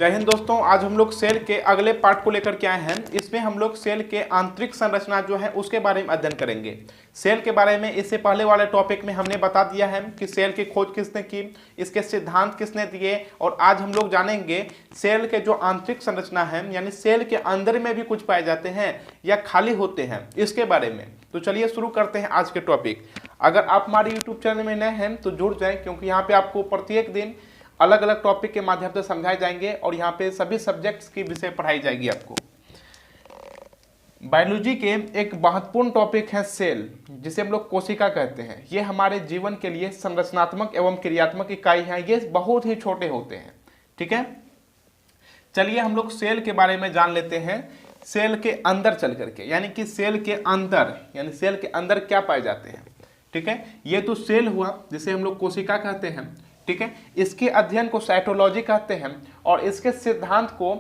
जय हिंद दोस्तों, आज हम लोग सेल के अगले पार्ट को लेकर के आए हैं। इसमें हम लोग सेल के आंतरिक संरचना जो है उसके बारे में अध्ययन करेंगे। सेल के बारे में इससे पहले वाले टॉपिक में हमने बता दिया है कि सेल की खोज किसने की, इसके सिद्धांत किसने दिए, और आज हम लोग जानेंगे सेल के जो आंतरिक संरचना है यानी सेल के अंदर में भी कुछ पाए जाते हैं या खाली होते हैं, इसके बारे में। तो चलिए शुरू करते हैं आज के टॉपिक। अगर आप हमारे यूट्यूब चैनल में नए हैं तो जुड़ जाएं, क्योंकि यहाँ पे आपको प्रत्येक दिन अलग अलग टॉपिक के माध्यम से समझाए जाएंगे और यहाँ पे सभी सब्जेक्ट्स की विषय पढ़ाई जाएगी आपको। बायोलॉजी के एक महत्वपूर्ण टॉपिक है सेल, जिसे हम लोग कोशिका कहते हैं। ये हमारे जीवन के लिए संरचनात्मक एवं क्रियात्मक इकाई है। ये बहुत ही छोटे होते हैं, ठीक है। चलिए हम लोग सेल के बारे में जान लेते हैं। सेल के अंदर चल करके, यानी कि सेल के अंदर, यानी सेल के अंदर क्या पाए जाते हैं, ठीक है। ये तो सेल हुआ जिसे हम लोग कोशिका कहते हैं, ठीक है। इसके अध्ययन को साइटोलॉजी कहते हैं और इसके सिद्धांत को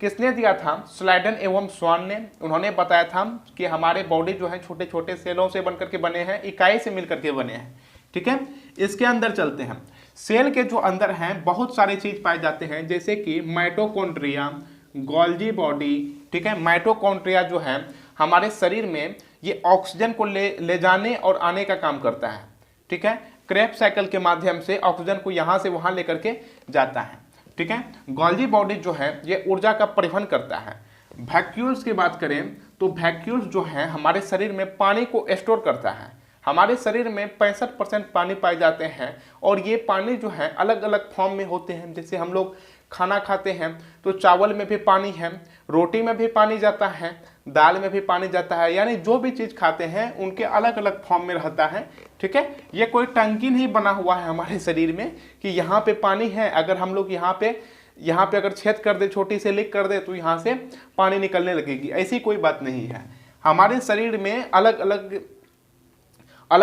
किसने दिया था? स्लाइडन एवं स्वान ने। उन्होंने बताया था कि हमारे बॉडी जो है छोटे छोटे सेलों से बनकर के बने हैं, इकाई से मिलकर के बने हैं, ठीक है। इसके अंदर चलते हैं। सेल के जो अंदर हैं बहुत सारे चीज पाए जाते हैं, जैसे कि माइटोकॉन्ड्रिया, गोल्जी बॉडी, ठीक है। माइटोकॉन्ड्रिया जो है हमारे शरीर में ये ऑक्सीजन को ले जाने और आने का काम करता है, ठीक है। क्रेब्स साइकिल के माध्यम से ऑक्सीजन को यहां से वहां लेकर के जाता है, ठीक है। गोल्जी बॉडी जो है ये ऊर्जा का परिवहन करता है। वैक्यूल्स की बात करें तो वैक्यूल्स जो है हमारे शरीर में पानी को स्टोर करता है। हमारे शरीर में 65% पानी पाए जाते हैं और ये पानी जो है अलग अलग फॉर्म में होते हैं। जैसे हम लोग खाना खाते हैं तो चावल में भी पानी है, रोटी में भी पानी जाता है, दाल में भी पानी जाता है, यानी जो भी चीज़ खाते हैं उनके अलग अलग फॉर्म में रहता है, ठीक है। ये कोई टंकी नहीं बना हुआ है हमारे शरीर में कि यहाँ पे पानी है, अगर हम लोग यहाँ पे अगर छेद कर दे, छोटी से लीक कर दे तो यहाँ से पानी निकलने लगेगी, ऐसी कोई बात नहीं है। हमारे शरीर में अलग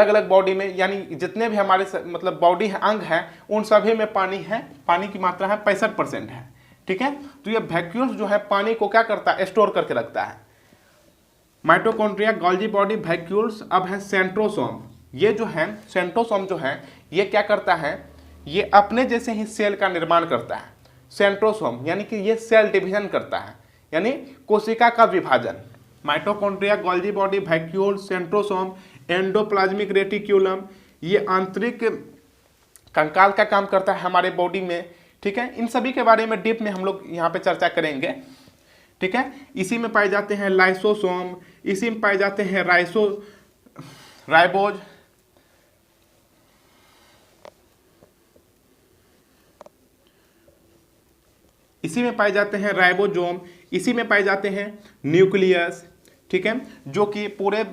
अलग बॉडी में, यानी जितने भी हमारे मतलब बॉडी है, अंग है, उन सभी में पानी है। पानी की मात्रा है 65% है, ठीक है। तो ये वैक्यूल्स जो है पानी को क्या करता है? स्टोर करके रखता है। Mitochondria, Golgi body, vacuoles. अब है सेंट्रोसोम। ये जो है सेंट्रोसोम जो है ये क्या करता है? ये अपने जैसे ही सेल का निर्माण करता है। सेंट्रोसोम यानी कि ये सेल डिवीजन करता है, यानी कोशिका का विभाजन। Mitochondria, Golgi body, vacuole, centrosome, endoplasmic reticulum, ये आंतरिक कंकाल का काम करता है हमारे बॉडी में, ठीक है। इन सभी के बारे में डीप में हम लोग यहाँ पे चर्चा करेंगे, ठीक है। इसी में पाए जाते हैं लाइसोसोम, इसी में पाए जाते हैं राइबोज, इसी में पाए जाते हैं राइबोसोम, इसी में पाए जाते हैं न्यूक्लियस, ठीक है। जो कि पूरे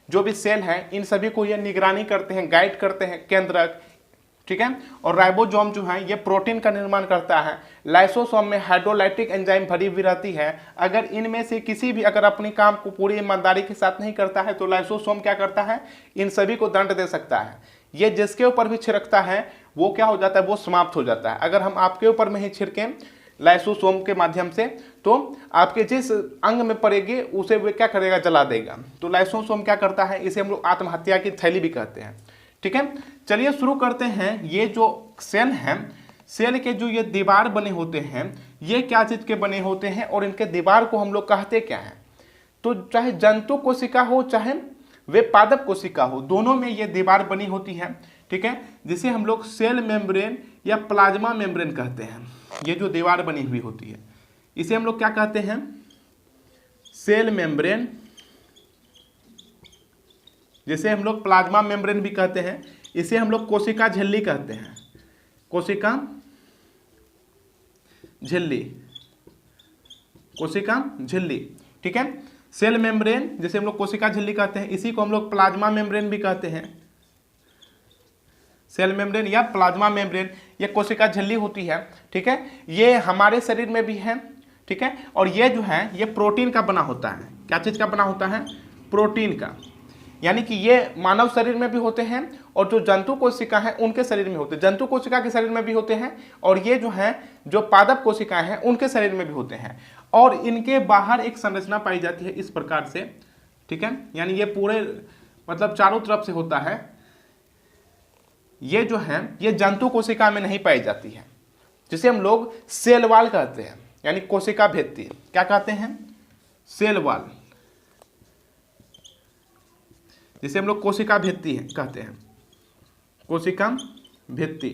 जो भी सेल हैं इन सभी को ये निगरानी करते हैं, गाइड करते हैं, केंद्रक, ठीक है। और राइबोसोम जो है ये प्रोटीन का निर्माण करता है। लाइसोसोम में हाइड्रोलाइटिक एंजाइम भरी हुई रहती है। अगर इनमें से किसी भी अगर अपनी काम को पूरी ईमानदारी के साथ नहीं करता है तो लाइसोसोम क्या करता है? इन सभी को दंड दे सकता है। ये जिसके ऊपर भी छिड़कता है वो क्या हो जाता है? वो समाप्त हो जाता है। अगर हम आपके ऊपर में ही छिड़कें लाइसोसोम के माध्यम से तो आपके जिस अंग में पड़ेगी उसे वो क्या करेगा? जला देगा। तो लाइसोसोम क्या करता है? इसे हम लोग आत्महत्या की थैली भी कहते हैं, ठीक है। चलिए शुरू करते हैं। ये जो सेल हैं, सेल के जो ये दीवार बने होते हैं ये क्या चीज के बने होते हैं और इनके दीवार को हम लोग कहते क्या हैं? तो चाहे जंतु कोशिका हो चाहे वे पादप कोशिका हो, दोनों में ये दीवार बनी होती है, ठीक है, जिसे हम लोग सेल मेम्ब्रेन या प्लाज्मा मेम्ब्रेन कहते हैं। ये जो दीवार बनी हुई होती है इसे हम लोग क्या कहते हैं? सेल मेम्ब्रेन, जिसे हम लोग प्लाज्मा मेम्ब्रेन भी कहते हैं। इसे हम लोग कोशिका झिल्ली कहते हैं, कोशिका झिल्ली, कोशिका झिल्ली, ठीक है। सेल मेम्ब्रेन जिसे हम लोग कोशिका झिल्ली कहते हैं, इसी को हम लोग प्लाज्मा मेम्ब्रेन भी कहते हैं। सेल मेम्ब्रेन या प्लाज्मा मेम्ब्रेन ये कोशिका झिल्ली होती है, ठीक है। ये हमारे शरीर में भी है, ठीक है। और ये जो है ये प्रोटीन का बना होता है। क्या चीज का बना होता है? प्रोटीन का। यानी कि ये मानव शरीर में भी होते हैं और जो जंतु कोशिका है उनके शरीर में होते हैं, जंतु कोशिका के शरीर में भी होते हैं, और ये जो है जो पादप कोशिकाएं हैं उनके शरीर में भी होते हैं। और इनके बाहर एक संरचना पाई जाती है इस प्रकार से, ठीक है। यानी ये पूरे मतलब चारों तरफ से होता है। ये जो है ये जंतु कोशिका में नहीं पाई जाती है, जिसे हम लोग सेल वॉल कहते हैं। यानी कोशिका भित्ति, क्या कहते हैं, सेल वॉल, जिसे हम लोग कोशिका भित्ति कहते हैं, कोशिका भित्ति।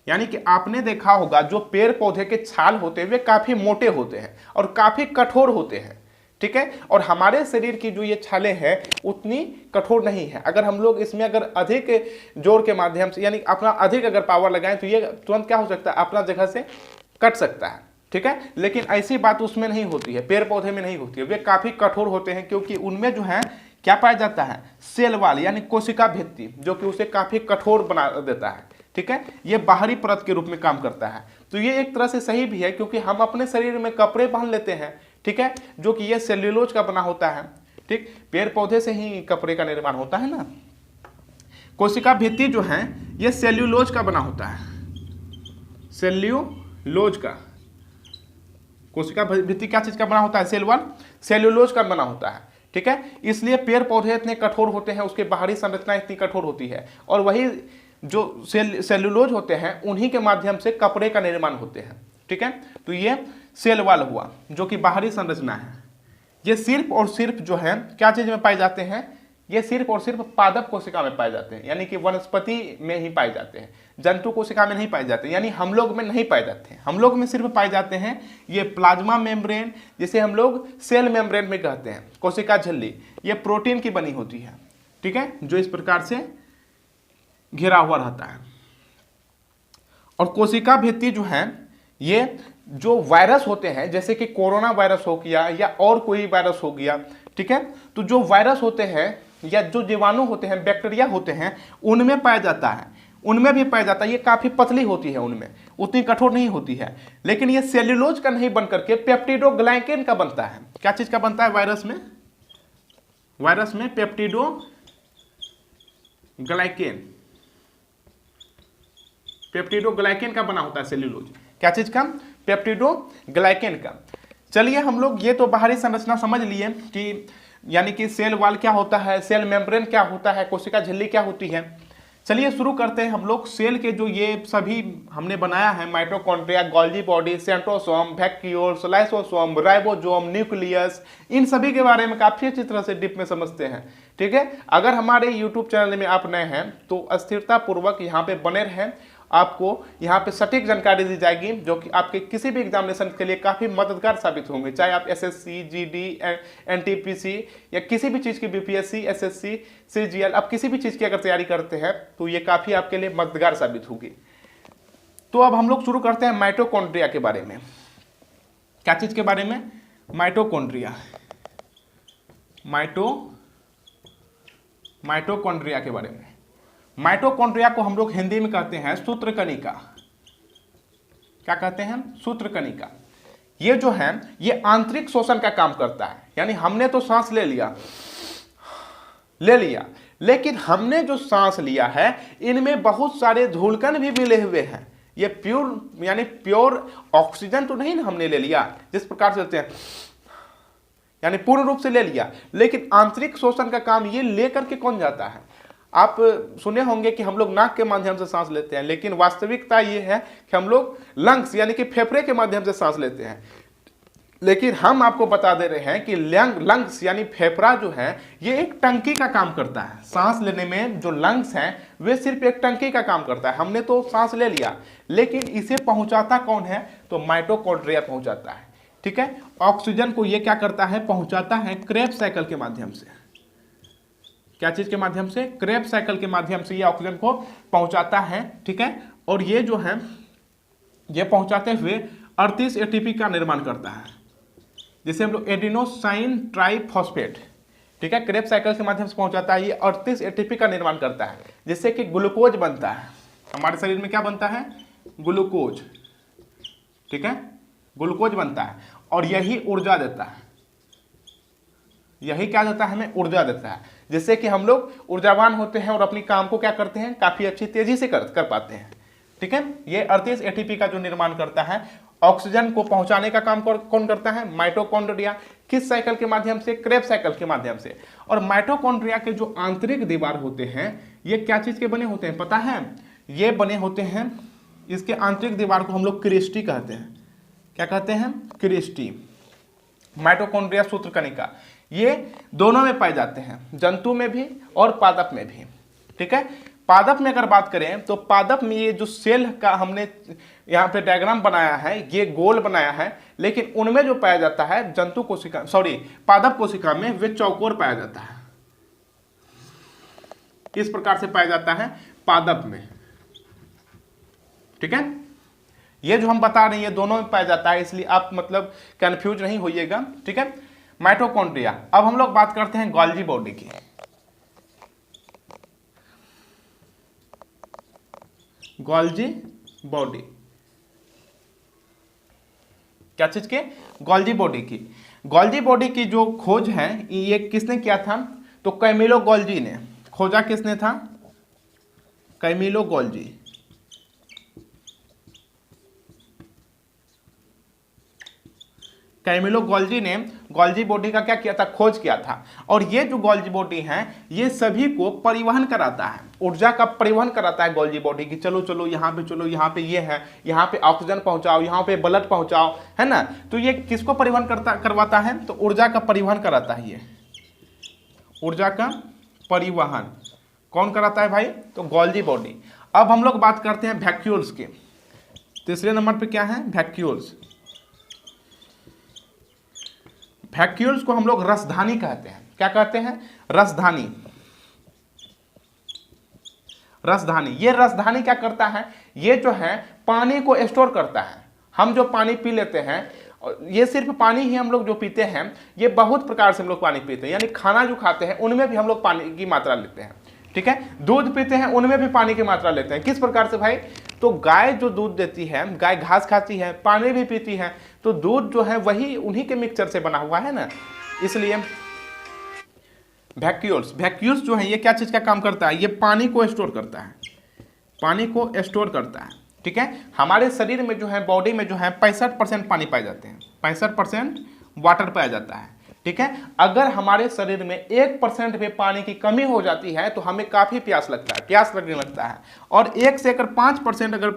यानी कि आपने देखा होगा जो पेड़ पौधे के छाल होते हैं वे काफी मोटे होते हैं और काफी कठोर होते हैं, ठीक है, और हमारे शरीर की जो ये छालें हैं उतनी कठोर नहीं है। अगर हम लोग इसमें अगर अधिक जोर के माध्यम से यानी अपना अधिक अगर पावर लगाएं तो ये तुरंत क्या हो सकता है, अपना जगह से कट सकता है, ठीक है, लेकिन ऐसी बात उसमें नहीं होती है, पेड़ पौधे में नहीं होती है, वे काफी कठोर होते हैं क्योंकि उनमें जो है क्या पाया जाता है, सेल वॉल यानी कोशिका भित्ति, जो कि उसे काफी कठोर बना देता है, ठीक है, ये बाहरी परत के रूप में काम करता है। तो ये एक तरह से सही भी है क्योंकि हम अपने शरीर में कपड़े पहन लेते हैं, ठीक है, जो कि ये सेल्यूलोज का बना होता है, ठीक, पेड़ पौधे से ही कपड़े का निर्माण होता है ना। कोशिका भित्ति जो है ये सेल्यूलोज का बना होता है, सेल्यूलोज का। कोशिका भित्ति क्या चीज का बना होता है, सेल वॉल सेल्यूलोज का बना होता है, ठीक है, इसलिए पेड़ पौधे इतने कठोर होते हैं, उसके बाहरी संरचना इतनी कठोर होती है, और वही जो सेल्यूलोज होते हैं उन्हीं के माध्यम से कपड़े का निर्माण होते हैं, ठीक है। तो ये सेल वॉल हुआ जो कि बाहरी संरचना है। ये सिर्फ और सिर्फ जो है क्या चीज में पाए जाते हैं, ये सिर्फ और सिर्फ पादप कोशिका में पाए जाते हैं, यानी कि वनस्पति में ही पाए जाते हैं, जंतु कोशिका में नहीं पाए जाते, यानी हम लोग में नहीं पाए जाते हैं। हम लोग में सिर्फ पाए जाते हैं ये प्लाज्मा मेम्ब्रेन, जिसे हम लोग सेल मेम्ब्रेन में कहते हैं, कोशिका झिल्ली, ये प्रोटीन की बनी होती है, ठीक है, जो इस प्रकार से घिरा हुआ रहता है। और कोशिका भित्ति जो है ये जो वायरस होते हैं, जैसे कि कोरोना वायरस हो गया या और कोई वायरस हो गया, ठीक है, तो जो वायरस होते हैं या जो जीवाणु होते हैं, बैक्टीरिया होते हैं, उनमें पाया जाता है, उनमें भी पाया जाता है। ये काफी पतली होती है, उनमें उतनी कठोर नहीं होती है, लेकिन ये सेल्यूलोज का नहीं बन करके पेप्टिडोग्लाइकेन का बनता है। क्या चीज का बनता है वायरस में, वायरस में पेप्टिडोग्लाइकेन, पेप्टिडोग्लाइकेन का बना होता है सेल्यूलोज। क्या चीज का, पेप्टिडोग्लाइकेन का। चलिए हम लोग ये तो बाहरी संरचना समझ लिए कि यानी कि सेल वॉल क्या होता है, सेल मेम्ब्रेन क्या होता है, कोशिका झिल्ली क्या होती है। चलिए शुरू करते हैं हम लोग सेल के जो ये सभी हमने बनाया है, mitochondria, Golgi body, centrosome, vacuoles, lysosome, ribosome, nucleus, इन सभी के बारे में काफी अच्छी तरह से डीप में समझते हैं, ठीक है। अगर हमारे यूट्यूब चैनल में आप नए हैं तो स्थिरता पूर्वक यहाँ पे बने रहें, आपको यहाँ पे सटीक जानकारी दी जाएगी जो कि आपके किसी भी एग्जामिनेशन के लिए काफ़ी मददगार साबित होंगे, चाहे आप एसएससी, जीडी, एनटीपीसी या किसी भी चीज़ की बीपीएससी, एसएससी, सीजीएल, आप किसी भी चीज़ की अगर तैयारी करते हैं तो ये काफ़ी आपके लिए मददगार साबित होगी। तो अब हम लोग शुरू करते हैं माइटोकॉन्ड्रिया के बारे में। क्या चीज़ के बारे में, माइटोकॉन्ड्रिया, माइटोकॉन्ड्रिया के बारे में। माइटोकॉन्ड्रिया को हम लोग हिंदी में कहते हैं सूत्रकणिका। क्या कहते हैं, सूत्रकणिका। ये जो है ये आंतरिक शोषण का काम करता है, यानी हमने तो सांस ले लिया, लेकिन हमने जो सांस लिया है इनमें बहुत सारे धूलकण भी मिले हुए हैं। ये प्योर यानी प्योर ऑक्सीजन तो नहीं ना हमने ले लिया, जिस प्रकार से लेते हैं यानी पूर्ण रूप से ले लिया, लेकिन आंतरिक शोषण का काम ये लेकर के कौन जाता है। आप सुने होंगे कि हम लोग नाक के माध्यम से सांस लेते हैं, लेकिन वास्तविकता ये है कि हम लोग लंग्स यानी कि फेफड़े के माध्यम से सांस लेते हैं। लेकिन हम आपको बता दे रहे हैं कि लंग्स यानी फेफड़ा जो है ये एक टंकी का काम करता है। सांस लेने में जो लंग्स हैं वे सिर्फ एक टंकी का काम करता है। हमने तो सांस ले लिया, लेकिन इसे पहुंचाता कौन है, तो माइटोकॉन्ड्रिया पहुंचाता है, ठीक है। ऑक्सीजन को ये क्या करता है, पहुंचाता है क्रेब्स साइकिल के माध्यम से। क्या चीज के माध्यम से, क्रेब्स साइकिल के माध्यम से ये ऑक्सीजन को पहुंचाता है, ठीक है। और ये जो है ये पहुंचाते हुए 38 एटीपी का निर्माण करता है, जिसे हम लोग एडिनोसाइन ट्राइफॉस्फेट, ठीक है, क्रेब्स साइकिल के माध्यम से पहुंचाता है। ये 38 एटीपी का निर्माण करता है, जिससे कि ग्लूकोज बनता है। हमारे शरीर में क्या बनता है, ग्लूकोज, ठीक है, ग्लूकोज बनता है और यही ऊर्जा देता है। यही क्या देता है, हमें ऊर्जा देता है, जिससे कि हम लोग ऊर्जावान होते हैं और अपनी काम को क्या करते हैं, काफी अच्छी तेजी से कर पाते हैं, ठीक है। ये 38 एटीपी का जो निर्माण करता है, ऑक्सीजन को पहुंचाने का काम कौन करता है, माइटोकॉन्ड्रिया। किस साइकिल के माध्यम से, क्रेब्स साइकिल के माध्यम से। और माइटोकॉन्ड्रिया के जो आंतरिक दीवार होते हैं ये क्या चीज के बने होते हैं, पता है, ये बने होते हैं, इसके आंतरिक दीवार को हम लोग क्रिस्टी कहते हैं। क्या कहते हैं, क्रिस्टी। माइटोकॉन्ड्रिया सूत्रकणिका, ये दोनों में पाए जाते हैं, जंतु में भी और पादप में भी। ठीक है, पादप में अगर बात करें तो पादप में ये जो सेल का हमने यहाँ पे डायग्राम बनाया है, ये गोल बनाया है, लेकिन उनमें जो पाया जाता है जंतु कोशिका, पादप कोशिका में वे चौकोर पाया जाता है। इस प्रकार से पाया जाता है पादप में। ठीक है, ये जो हम बता रहे हैं ये दोनों में पाया जाता है, इसलिए आप मतलब कंफ्यूज नहीं होइएगा। ठीक है, माइटोकॉन्ड्रिया। अब हम लोग बात करते हैं गोल्जी बॉडी की। गोल्जी बॉडी, क्या चीज के, गोल्जी बॉडी की। गोल्जी बॉडी की जो खोज है ये किसने किया था, तो कैमिलो गोल्जी ने खोजा। किसने था, कैमिलो गोल्जी। कैमिलो गोल्जी ने गोल्जी बॉडी का क्या किया था, खोज किया था। और ये जो गोल्जी बॉडी है ये सभी को परिवहन कराता है, ऊर्जा का परिवहन कराता है गोल्जी बॉडी की। चलो चलो यहाँ पे, चलो यहाँ पे ये है, यहाँ पे ऑक्सीजन पहुंचाओ, यहाँ पे ब्लड पहुंचाओ, है ना। तो ये किसको परिवहन करवाता है, तो ऊर्जा का परिवहन कराता है। ये ऊर्जा का परिवहन कौन कराता है भाई, तो गोल्जी बॉडी। अब हम लोग बात करते हैं वैक्यूल्स की। तीसरे नंबर पे क्या है, वैक्यूल्स। वैक्यूल्स को हम लोग रसधानी कहते हैं। क्या कहते हैं, रसधानी। रसधानी, ये रसधानी क्या करता है, ये जो है पानी को स्टोर करता है। हम जो पानी पी लेते हैं, ये सिर्फ पानी ही हम लोग जो पीते हैं, ये बहुत प्रकार से हम लोग पानी पीते हैं, यानी खाना जो खाते हैं उनमें भी हम लोग पानी की मात्रा लेते हैं। ठीक है, दूध पीते हैं उनमें भी पानी की मात्रा लेते हैं। किस प्रकार से भाई, तो गाय जो दूध देती है, गाय घास खाती है, पानी भी पीती है, तो दूध जो है वही उन्हीं के मिक्सचर से बना हुआ है ना, इसलिए वैक्यूल्स। वैक्यूल्स जो है ये क्या चीज का काम करता है, ये पानी को स्टोर करता है, पानी को स्टोर करता है। ठीक है, हमारे शरीर में जो है, बॉडी में जो है 65% पानी पाए जाते हैं, 65% वाटर पाया जाता है। ठीक है, अगर हमारे शरीर में 1% भी पानी की कमी हो जाती है तो हमें काफी प्यास लगता है, प्यास लगने लगता है। और 1 से अगर 5% अगर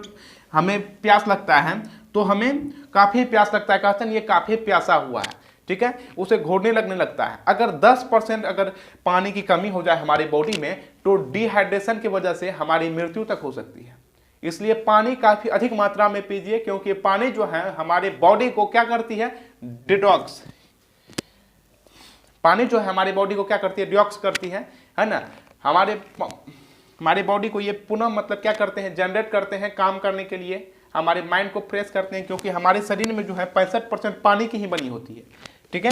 हमें प्यास लगता है तो हमें काफी प्यास लगता है, कहते हैं ये काफी प्यासा हुआ है। ठीक है, उसे घोटने लगने लगता है। अगर 10% अगर पानी की कमी हो जाए हमारी बॉडी में तो डिहाइड्रेशन की वजह से हमारी मृत्यु तक हो सकती है। इसलिए पानी काफी अधिक मात्रा में पीजिए, क्योंकि पानी जो है हमारे बॉडी को क्या करती है, डिटॉक्स। पानी जो है हमारी बॉडी को क्या करती है, डिटॉक्स करती है ना। हमारे बॉडी को ये पुनः मतलब क्या करते हैं, जनरेट करते हैं काम करने के लिए, हमारे माइंड को फ्रेश करते हैं, क्योंकि हमारे शरीर में जो है 65% पानी की ही बनी होती है। ठीक है,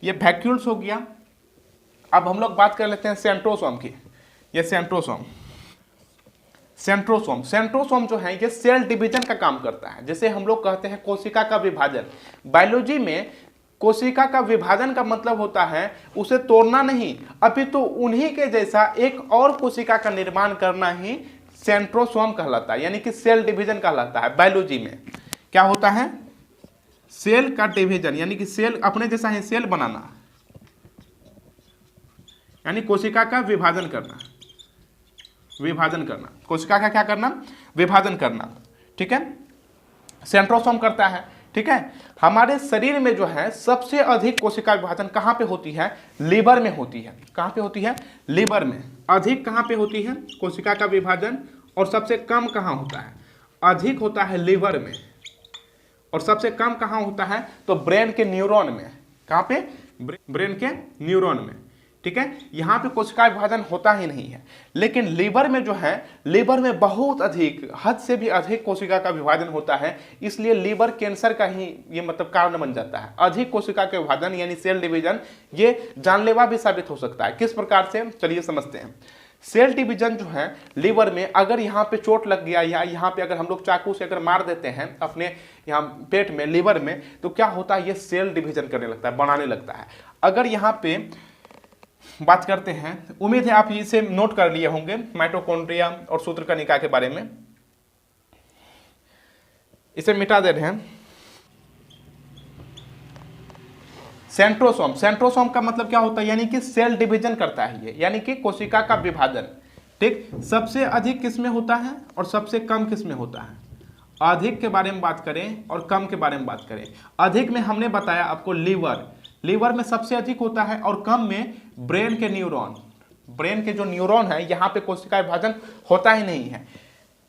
ये वैक्यूल्स हो गया। अब हम लोग बात कर लेते हैं सेंट्रोसोम की। ये सेंट्रोसोम, सेंट्रोसोम, सेंट्रोसोम जो है ये सेल डिवीजन का काम करता है। जैसे हम लोग कहते हैं कोशिका का विभाजन, बायोलॉजी में कोशिका का विभाजन का मतलब होता है उसे तोड़ना नहीं, अपितु उन्हीं के जैसा एक और कोशिका का निर्माण करना ही सेंट्रोसोम कहलाता है, यानी कि सेल डिवीजन कहलाता है। बायोलॉजी में क्या होता है, सेल का डिवीजन, यानी कि सेल अपने जैसा ही सेल बनाना, यानी कोशिका का विभाजन करना, विभाजन करना, कोशिका का क्या करना, विभाजन करना। ठीक है, सेंट्रोसोम करता है। ठीक है, हमारे शरीर में जो है सबसे अधिक कोशिका विभाजन कहाँ पे होती है, लीवर में होती है। कहाँ पे होती है, लीवर में। अधिक कहाँ पे होती है कोशिका का विभाजन, और सबसे कम कहाँ होता है, अधिक होता है लीवर में, और सबसे कम कहाँ होता है, तो ब्रेन के न्यूरॉन में। कहाँ पे, ब्रेन के न्यूरॉन में। ठीक है, यहाँ पे कोशिका विभाजन होता ही नहीं है। लेकिन लीवर में जो है, लीवर में बहुत अधिक, हद से भी अधिक कोशिका का विभाजन होता है, इसलिए लीवर कैंसर का ही ये मतलब कारण बन जाता है। अधिक कोशिका के विभाजन यानी सेल डिवीजन ये जानलेवा भी साबित हो सकता है। किस प्रकार से, चलिए समझते हैं। सेल डिवीजन जो है लीवर में, अगर यहाँ पे चोट लग गया या यहाँ पे अगर हम लोग चाकू से अगर मार देते हैं अपने यहाँ पेट में, लीवर में, तो क्या होता है, ये सेल डिवीजन करने लगता है, बनाने लगता है। अगर यहाँ पे बात करते हैं, उम्मीद है आप इसे नोट कर लिए होंगे माइटोकॉन्ड्रिया और सूत्रकणिका के बारे में। इसे मिटा दे रहे हैं। सेंट्रोसोम, सेंट्रोसोम का मतलब क्या होता है, यानी कि सेल डिवीजन करता है ये, यानी कि कोशिका का विभाजन। ठीक, सबसे अधिक किसमें होता है और सबसे कम किसमें होता है, अधिक के बारे में बात करें और कम के बारे में बात करें। अधिक में हमने बताया आपको लीवर में सबसे अधिक होता है, और कम में ब्रेन के न्यूरॉन, ब्रेन के जो न्यूरॉन है यहाँ पे कोशिका विभाजन होता ही नहीं है।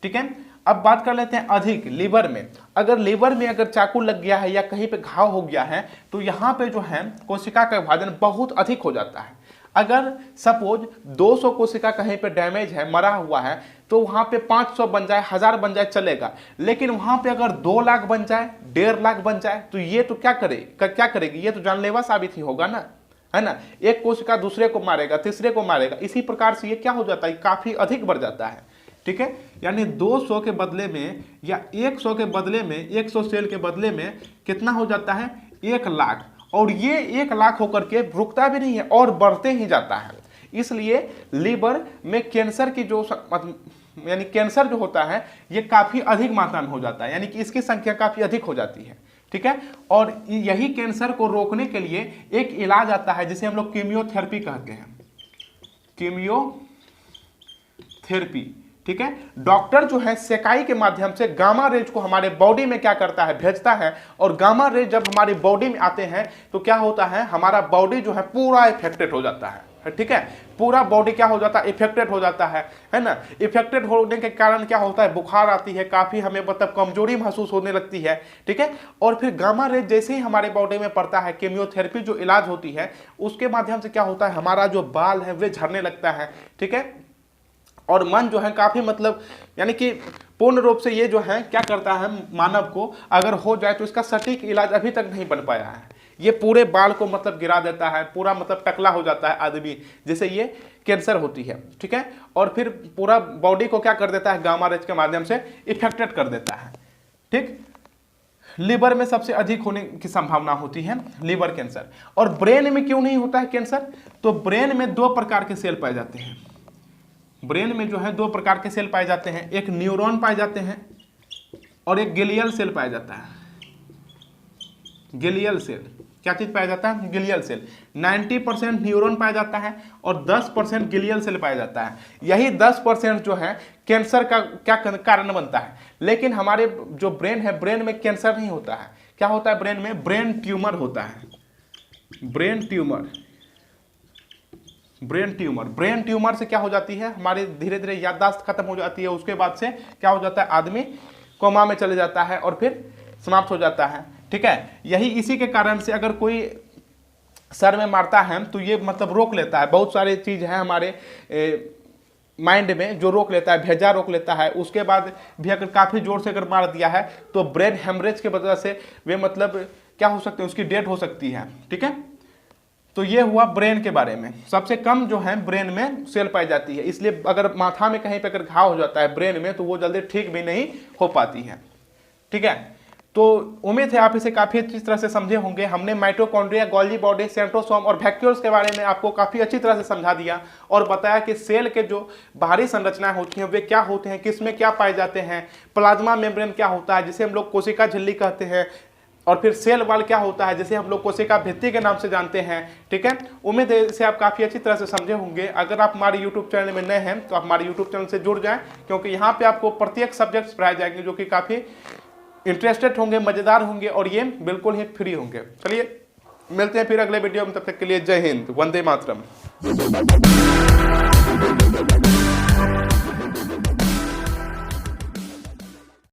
ठीक है, अब बात कर लेते हैं अधिक लीवर में। अगर लीवर में अगर चाकू लग गया है या कहीं पे घाव हो गया है तो यहाँ पे जो है कोशिका का विभाजन बहुत अधिक हो जाता है। अगर सपोज 200 कोशिका कहीं पे डैमेज है, मरा हुआ है, तो वहां पे 500 बन जाए, 1000 बन जाए चलेगा, लेकिन वहां पे अगर 2 लाख बन जाए, 1.5 लाख बन जाए, तो ये तो क्या करेगी, ये तो जानलेवा साबित ही होगा ना, है ना। एक कोशिका दूसरे को मारेगा, तीसरे को मारेगा, इसी प्रकार से ये क्या हो जाता है, काफी अधिक बढ़ जाता है। ठीक है, यानी 200 के बदले में या 100 के बदले में, 100 सेल के बदले में कितना हो जाता है, 1 लाख। और ये 1 लाख होकर के रुकता भी नहीं है और बढ़ते ही जाता है। इसलिए लीवर में कैंसर की जो यानी कैंसर जो होता है ये काफी अधिक मात्रा में हो जाता है, यानी कि इसकी संख्या काफी अधिक हो जाती है। ठीक है, और यही कैंसर को रोकने के लिए एक इलाज आता है जिसे हम लोग कीमियोथेरेपी कहते हैं, कीमियोथेरेपी। ठीक है, डॉक्टर जो है सेकाई के माध्यम से गामा रेज को हमारे बॉडी में क्या करता है, भेजता है, और गामा रेज जब हमारी बॉडी में आते हैं तो क्या होता है, हमारा बॉडी जो है पूरा इफेक्टेड हो जाता है। ठीक है, पूरा बॉडी क्या हो जाता है, इफेक्टेड हो जाता है ना। इफेक्टेड होने के कारण क्या होता है, बुखार आती है, काफी हमें मतलब कमजोरी महसूस होने लगती है। ठीक है, और फिर गामा रेज जैसे ही हमारे बॉडी में पड़ता है, कीमियोथेरेपी जो इलाज होती है उसके माध्यम से क्या होता है, हमारा जो बाल है वे झड़ने लगता है। ठीक है, और मन जो है काफी मतलब यानी कि पूर्ण रूप से ये जो है क्या करता है, मानव को अगर हो जाए तो इसका सटीक इलाज अभी तक नहीं बन पाया है। ये पूरे बाल को मतलब गिरा देता है, पूरा मतलब टकला हो जाता है आदमी, जैसे ये कैंसर होती है। ठीक है, और फिर पूरा बॉडी को क्या कर देता है, गामा रेज के माध्यम से इफेक्टेड कर देता है। ठीक, लीवर में सबसे अधिक होने की संभावना होती है लीवर कैंसर। और ब्रेन में क्यों नहीं होता है कैंसर, तो ब्रेन में 2 प्रकार के सेल पाए जाते हैं। ब्रेन में जो है 2 प्रकार के सेल पाए जाते हैं, एक न्यूरॉन पाए जाते हैं और एक गिलियल सेल पाया जाता है। गिलियल सेल, क्या चीज पाया जाता है, गिलियल सेल। 90% न्यूरॉन पाया जाता है और 10% गिलियल सेल पाया जाता है। यही 10% जो है कैंसर का क्या कारण बनता है। लेकिन हमारे जो ब्रेन है, ब्रेन में कैंसर नहीं होता है। क्या होता है ब्रेन में, ब्रेन ट्यूमर होता है, ब्रेन ट्यूमर। ब्रेन ट्यूमर से क्या हो जाती है, हमारी धीरे धीरे याददाश्त खत्म हो जाती है, उसके बाद से क्या हो जाता है, आदमी कोमा में चले जाता है और फिर समाप्त हो जाता है। ठीक है, यही इसी के कारण से अगर कोई सर में मारता है तो ये मतलब रोक लेता है, बहुत सारी चीज है हमारे माइंड में जो रोक लेता है, भेजा रोक लेता है। उसके बाद भी अगर काफी जोर से अगर मार दिया है तो ब्रेन हेमरेज की वजह से वे मतलब क्या हो सकते हैं, उसकी डेथ हो सकती है। ठीक है, तो ये हुआ ब्रेन के बारे में। सबसे कम जो है ब्रेन में सेल पाई जाती है, इसलिए अगर माथा में कहीं पे अगर घाव हो जाता है ब्रेन में तो वो जल्दी ठीक भी नहीं हो पाती है। ठीक है, तो उम्मीद है आप इसे काफी अच्छी तरह से समझे होंगे। हमने माइटोकॉन्ड्रिया, गोल्गी बॉडी, सेंट्रोसोम और वैक्यूल्स के बारे में आपको काफी अच्छी तरह से समझा दिया और बताया कि सेल के जो बाहरी संरचनाएं होती हैं वे क्या होते हैं, किसमें क्या पाए जाते हैं, प्लाज्मा मेम्ब्रेन क्या होता है जिसे हम लोग कोशिका झिल्ली कहते हैं, और फिर सेल वॉल क्या होता है जिसे हम लोग कोशिका भित्ति के नाम से जानते हैं। ठीक है, उम्मीद है इसे आप काफ़ी अच्छी तरह से समझे होंगे। अगर आप हमारे यूट्यूब चैनल में नए हैं तो आप हमारे यूट्यूब चैनल से जुड़ जाएं, क्योंकि यहाँ पे आपको प्रत्येक सब्जेक्ट्स पढ़ाए जाएंगे जो कि काफ़ी इंटरेस्टेड होंगे, मज़ेदार होंगे और ये बिल्कुल ही फ्री होंगे। चलिए मिलते हैं फिर अगले वीडियो में, तब तक के लिए जय हिंद, वंदे मातरम।